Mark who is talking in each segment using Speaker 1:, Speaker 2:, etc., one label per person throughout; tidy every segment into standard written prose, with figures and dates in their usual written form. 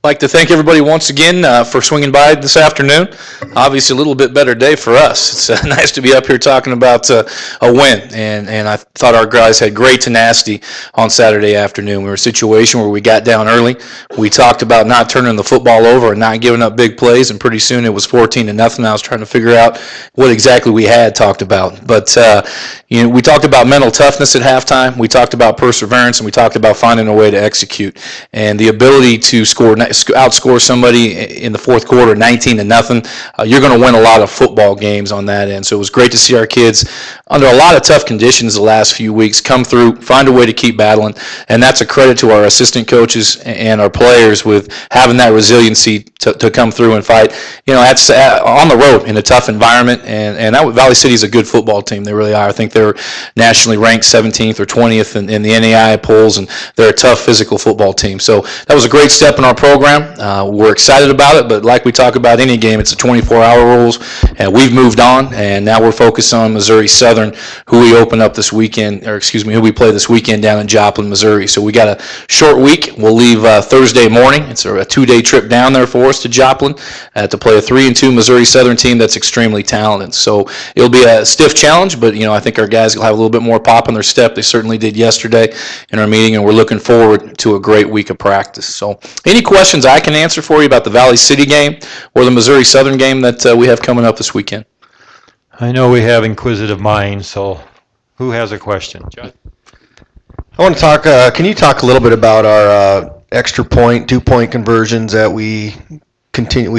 Speaker 1: Like to thank everybody once again for swinging by this afternoon. Obviously, a little bit better day for us. It's nice to be up here talking about a win, and I thought our guys had great tenacity on Saturday afternoon. We were in a situation where we got down early. We talked about not turning the football over and not giving up big plays, and pretty soon it was 14-0. I was trying to figure out what exactly we had talked about, but we talked about mental toughness at halftime. We talked about perseverance, and we talked about finding a way to execute and the ability to outscore somebody in the fourth quarter 19-0. You're going to win a lot of football games on that end. So it was great to see our kids under a lot of tough conditions the last few weeks come through, find a way to keep battling, and that's a credit to our assistant coaches and our players with having that resiliency to come through and fight. That's on the road in a tough environment, and that Valley City is a good football team. They really are. I think they're nationally ranked 17th or 20th in the NAIA polls, and they're a tough physical football team. So that was a great step in our program. We're excited about it, but like we talk about any game, it's a 24-hour rules, and we've moved on, and now we're focused on Missouri Southern, who we open up this weekend, who we play this weekend down in Joplin, Missouri. So we got a short week. We'll leave Thursday morning. It's a 2-day trip down there for us to Joplin to play a 3-2 Missouri Southern team that's extremely talented. So it'll be a stiff challenge, but I think our guys will have a little bit more pop in their step. They certainly did yesterday in our meeting, and we're looking forward to a great week of practice. So any questions I can answer for you about the Valley City game or the Missouri Southern game that we have coming up this weekend?
Speaker 2: I know we have inquisitive minds, so who has a question? John?
Speaker 3: I want to talk, can you talk a little bit about our extra point, 2-point conversions that we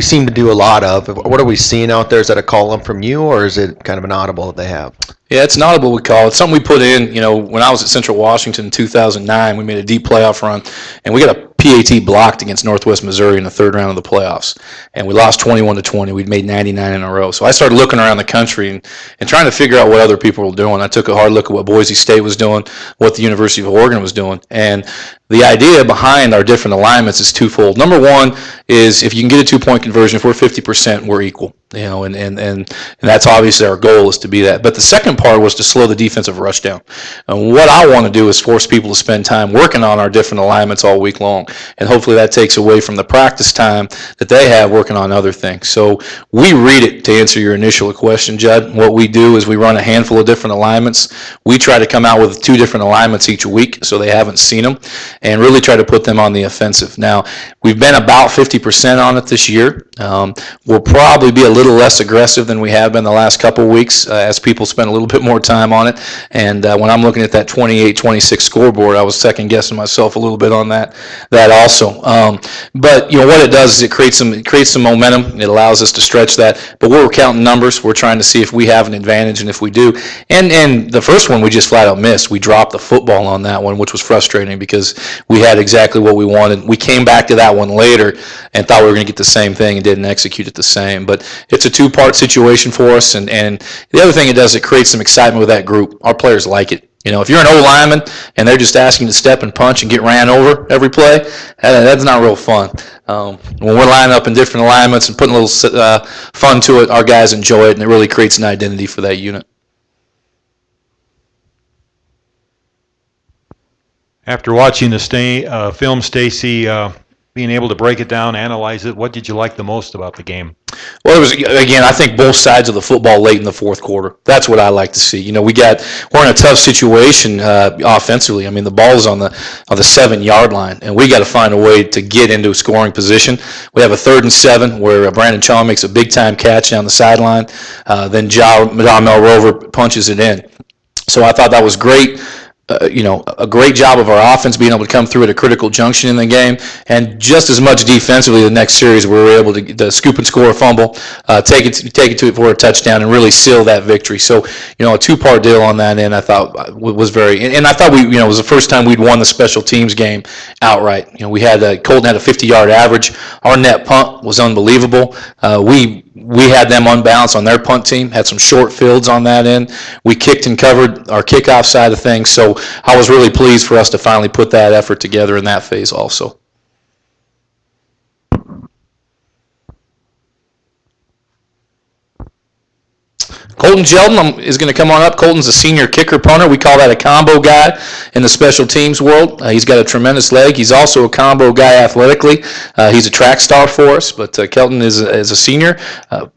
Speaker 3: seem to do a lot of? What are we seeing out there? Is that a call from you, or is it kind of an audible that they have?
Speaker 1: Yeah, it's an audible, we call it. It's something we put in, when I was at Central Washington in 2009, we made a deep playoff run, and we got a PAT blocked against Northwest Missouri in the third round of the playoffs, and we lost 21-20. We'd made 99 in a row. So I started looking around the country and trying to figure out what other people were doing. I took a hard look at what Boise State was doing, what the University of Oregon was doing, and the idea behind our different alignments is twofold. Number one is if you can get a 2-point conversion, if we're 50%, we're equal. And that's obviously our goal is to be that. But the second part was to slow the defensive rush down. And what I want to do is force people to spend time working on our different alignments all week long. And hopefully that takes away from the practice time that they have working on other things. So we read it, to answer your initial question, Judd. What we do is we run a handful of different alignments. We try to come out with 2 different alignments each week so they haven't seen them, and really try to put them on the offensive. Now, we've been about 50% on it this year. We'll probably be a little less aggressive than we have been the last couple of weeks as people spend a little bit more time on it. And when I'm looking at that 28-26 scoreboard, I was second-guessing myself a little bit on that also. But what it does is it creates some momentum. It allows us to stretch that. But we're counting numbers. We're trying to see if we have an advantage, and if we do. And the first one we just flat out missed. We dropped the football on that one, which was frustrating because we had exactly what we wanted. We came back to that one later and thought we were going to get the same thing and didn't execute it the same. But it's a 2-part situation for us. And the other thing it does, it creates some excitement with that group. Our players like it. If you're an old lineman and they're just asking to step and punch and get ran over every play, that's not real fun. When we're lining up in different alignments and putting a little fun to it, our guys enjoy it, and it really creates an identity for that unit.
Speaker 2: After watching the film, Stacy, being able to break it down, analyze it, what did you like the most about the game?
Speaker 1: Well, it was, again, I think both sides of the football late in the fourth quarter. That's what I like to see. We're in a tough situation offensively. I mean, the ball's on the 7-yard line, and we got to find a way to get into a scoring position. We have a 3rd and 7 where Brandon Chaw makes a big-time catch down the sideline. Then Mel Rover punches it in. So I thought that was great. A great job of our offense being able to come through at a critical junction in the game, and just as much defensively the next series we were able to scoop and score a fumble, take it to it for a touchdown, and really seal that victory. So a 2-part deal on that end I thought was very, and I thought it was the first time we'd won the special teams game outright. We had Kolten had a 50-yard average. Our net punt was unbelievable. We had them unbalanced on their punt team, had some short fields on that end. We kicked and covered our kickoff side of things, so I was really pleased for us to finally put that effort together in that phase also. Kolten Kolten Jelden is going to come on up. Colton's a senior kicker punter. We call that a combo guy in the special teams world. He's got a tremendous leg. He's also a combo guy athletically. He's a track star for us, but Kelton is a senior.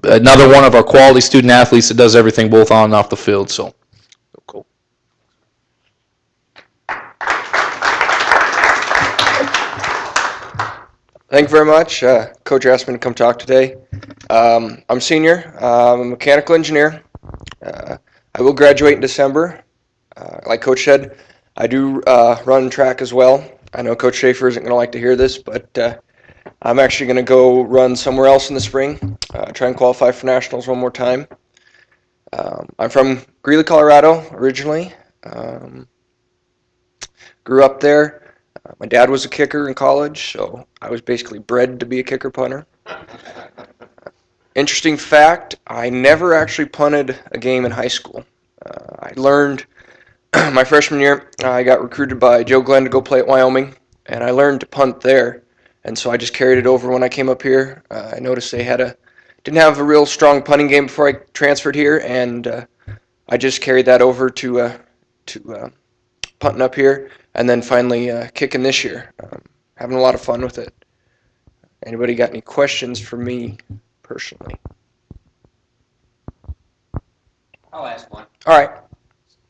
Speaker 1: Another one of our quality student athletes that does everything both on and off the field. So, cool.
Speaker 4: Thank you very much. Coach asked me to come talk today. I'm a senior. I'm a mechanical engineer. I will graduate in December. Like Coach said, I do run track as well. I know Coach Schaefer isn't going to like to hear this, but I'm actually going to go run somewhere else in the spring, try and qualify for nationals one more time. I'm from Greeley, Colorado originally. Grew up there. My dad was a kicker in college, so I was basically bred to be a kicker punter. Interesting fact, I never actually punted a game in high school. I learned my freshman year, I got recruited by Joe Glenn to go play at Wyoming, and I learned to punt there. And so I just carried it over when I came up here. I noticed they didn't have a real strong punting game before I transferred here, and I just carried that over to punting up here, and then finally kicking this year. Having a lot of fun with it. Anybody got any questions for me personally?
Speaker 5: I'll ask one.
Speaker 4: All right.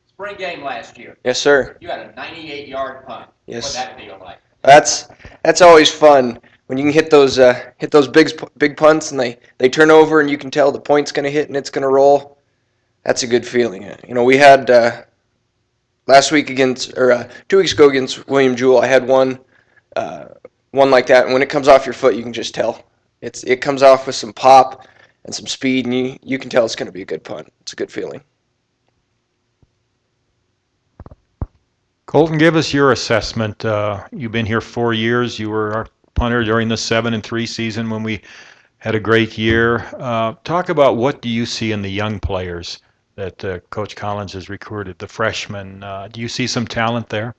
Speaker 5: Spring game last year.
Speaker 4: Yes, sir.
Speaker 5: You had a 98-yard punt.
Speaker 4: Yes.
Speaker 5: What'd that feel like?
Speaker 4: That's always fun when you can hit those big punts and they turn over and you can tell the point's going to hit and it's going to roll. That's a good feeling. You know, we had last week 2 weeks ago against William Jewell, I had one like that, and when it comes off your foot, you can just tell. It comes off with some pop and some speed, and you can tell it's going to be a good punt. It's a good feeling.
Speaker 2: Kolten, give us your assessment. You've been here 4 years. You were our punter during the 7-3 season when we had a great year. Talk about what do you see in the young players that Coach Collins has recruited, the freshmen. Do you see some talent there?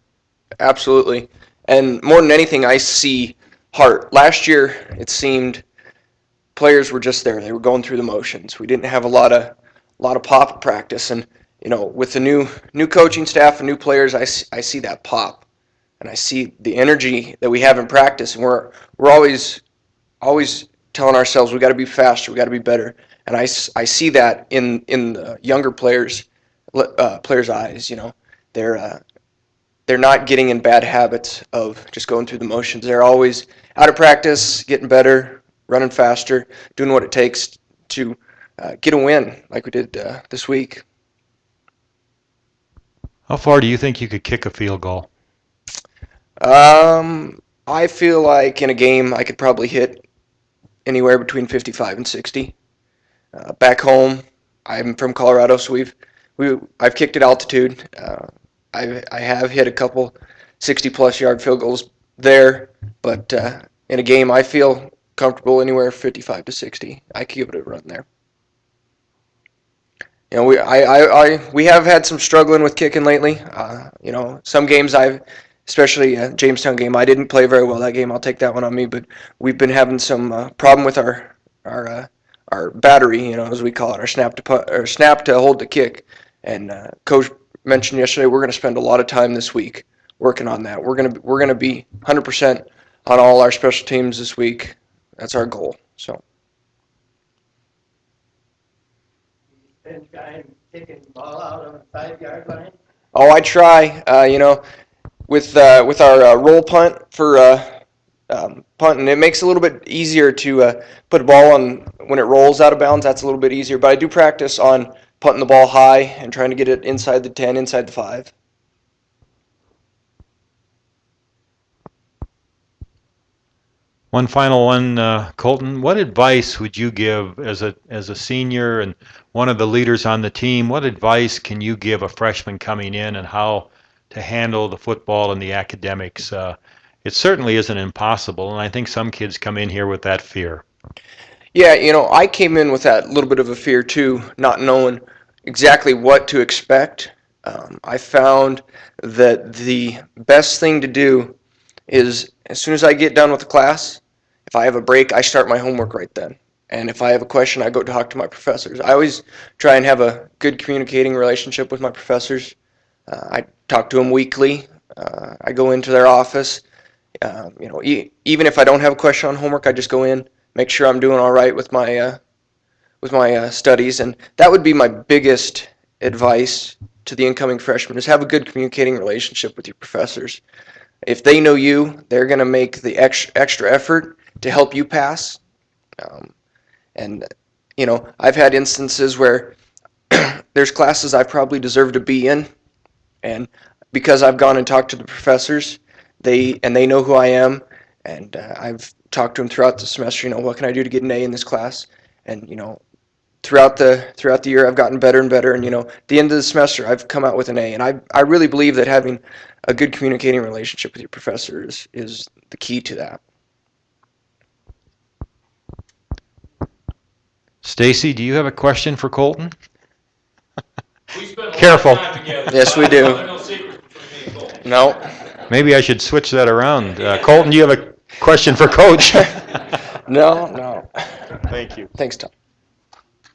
Speaker 4: Absolutely. And more than anything, I see heart. Last year, it seemed players were just there. They were going through the motions. We didn't have a lot of pop at practice. And, you know, with the new coaching staff and new players, I see that pop. And I see the energy that we have in practice. And we're always telling ourselves we got to be faster, we got to be better. And I see that in the younger players' eyes. You know, they're not getting in bad habits of just going through the motions. They're always out of practice, getting better, running faster, doing what it takes to get a win like we did this week.
Speaker 2: How far do you think you could kick a field goal?
Speaker 4: I feel like in a game I could probably hit anywhere between 55 and 60. Back home, I'm from Colorado, so I've kicked at altitude. I have hit a couple 60-plus yard field goals there, but in a game I feel comfortable anywhere 55 to 60. I can give it a run there. You know, we have had some struggling with kicking lately. You know, some games especially Jamestown game, I didn't play very well that game. I'll take that one on me, but we've been having some problem with our battery, you know, as we call it, our snap to hold the kick. And Coach mentioned yesterday we're going to spend a lot of time this week working on that. We're going to be 100% on all our special teams this week. That's our goal. So.
Speaker 6: Been trying kicking the ball out on the 5-yard line?
Speaker 4: Oh, I try. You know, with our roll punt for punting, it makes it a little bit easier to put a ball on when it rolls out of bounds. That's a little bit easier. But I do practice on punting the ball high and trying to get it inside the 10, inside the 5.
Speaker 2: One final one, Kolten. What advice would you give as a senior and one of the leaders on the team? What advice can you give a freshman coming in and how to handle the football and the academics? It certainly isn't impossible, and I think some kids come in here with that fear.
Speaker 4: Yeah, you know, I came in with that little bit of a fear too, not knowing exactly what to expect. I found that the best thing to do is as soon as I get done with the class, if I have a break, I start my homework right then. And if I have a question, I go talk to my professors. I always try and have a good communicating relationship with my professors. I talk to them weekly. I go into their office. Even if I don't have a question on homework, I just go in, make sure I'm doing all right with my studies. And that would be my biggest advice to the incoming freshmen: is have a good communicating relationship with your professors. If they know you, they're going to make the extra effort to help you pass. And I've had instances where there's classes I probably deserve to be in, and because I've gone and talked to the professors, they know who I am, and I've talked to them throughout the semester. What can I do to get an A in this class? And throughout the year, I've gotten better and better. And at the end of the semester, I've come out with an A. And I really believe that having a good communicating relationship with your professors is the key to that.
Speaker 2: Stacy, do you have a question for Kolten?
Speaker 5: We spent a lot of
Speaker 2: Careful.
Speaker 5: time together.
Speaker 4: Yes, we do.
Speaker 5: There are no secrets between me and Cole.
Speaker 4: No,
Speaker 2: Maybe I should switch that around. Kolten, do you have a question for Coach?
Speaker 4: no.
Speaker 2: Thank you.
Speaker 4: Thanks, Tom.